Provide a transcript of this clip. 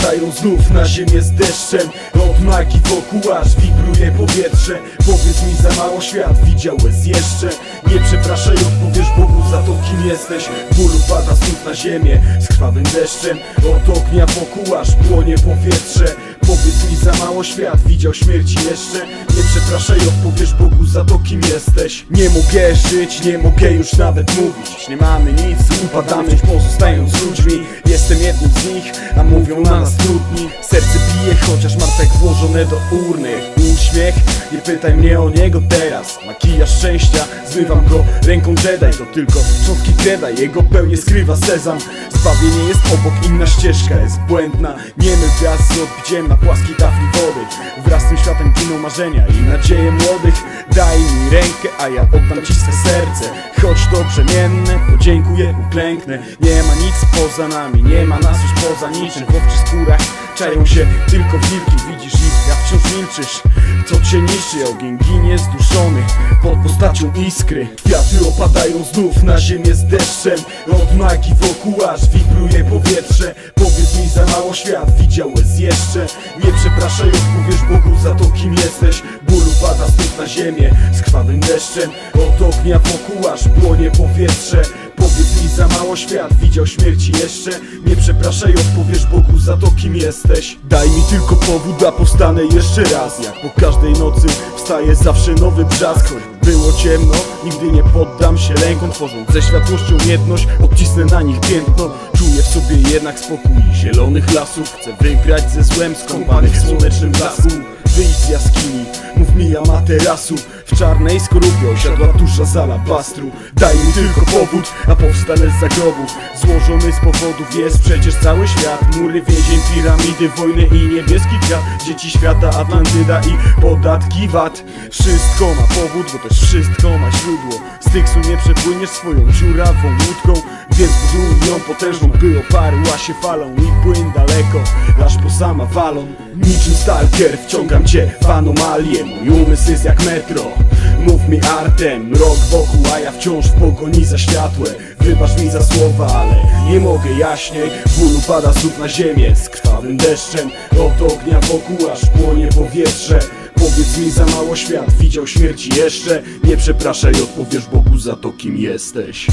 opadają znów na ziemię z deszczem. Od magii wokół aż wibruje powietrze. Powiedz mi, za mało świat widziałeś jeszcze. Nie przepraszaj, odpowiesz Bogu za to, kim jesteś. Ból upada znów na ziemię z krwawym deszczem. Od ognia wokół aż płonie powietrze. Powiedz mi, za mało świat widział śmierci jeszcze. Nie przepraszaj, odpowiesz Bogu za to, kim jesteś. Nie mogę żyć, nie mogę już nawet mówić. Nie mamy nic, upadamy, pozostając ludźmi. Jestem jednym z nich, a mówią na nas trudni. Serce bije, chociaż mam tak włożone do urny. Uśmiech, nie pytaj mnie o niego teraz. Makijaż szczęścia, zmywam go ręką Jedi. To tylko cząstki kreda, jego pełnię skrywa sezam. Zbawienie jest obok, inna ścieżka jest błędna. Nie myl gwiazd z odbiciem na płaskiej tafli wody. Wraz z tym światem giną marzenia i nadzieje młodych. Daj mi rękę, a ja oddam ci swe serce. Choć to brzemienne, podziękuję, uklęknę. Nie ma nic poza nami, nie ma nas już poza niczym. W owczych skórach czają się tylko wilki. Widzisz ich, ja wciąż milczysz. Co cię niszczy, ogień ginie zduszony pod postacią iskry. Kwiaty opadają znów na ziemię z deszczem. Od magii wokół aż wibruje powietrze. Powiedz mi, za mało świat widziałeś jeszcze. Nie przepraszaj, odpowiesz Bogu za to, kim jesteś. Ból upada znów na ziemię z krwawym deszczem. Od ognia wokół aż płonie powietrze. Powiedz mi, za mało świat widział śmierci jeszcze. Nie przepraszaj, odpowiesz Bogu za to, kim jesteś. Daj mi tylko powód, a powstanę jeszcze raz. Jak po każdej nocy wstaje zawsze nowy brzask. Choć było ciemno, nigdy nie poddam się lękom. Tworząc ze światłością jedność, odcisnę na nich piętno. Czuję w sobie jednak spokój zielonych lasów. Chcę wygrać ze złem skąpany w słonecznym blasku. Wyjdź z jaskini, mów mi amaterasu. W czarnej skorupie osiadła dusza z alabastru. Daj mi tylko powód, a powstanę z zagrobu. Złożony z powodów jest przecież cały świat. Mury więzień, piramidy, wojny i niebieski kwiat. Dzieci świata, Atlantyda i podatki VAT. Wszystko ma powód, bo też wszystko ma źródło. Z Tyksu nie przepłyniesz swoją dziurawą łódką. Więc buduj ją potężną, by oparła się falą i płyn daleko, aż po sama walon. Niczym stalker wciągam cię w anomalię. Mój umysł jest jak metro, mów mi artem. Rok wokół, a ja wciąż w pogoni za światłem. Wybacz mi za słowa, ale nie mogę jaśniej. Ból upada znów na ziemię z krwawym deszczem. Od ognia wokół aż płonie powietrze. Powiedz mi, za mało świat widział śmierci jeszcze. Nie przepraszaj, odpowiesz Bogu za to, kim jesteś.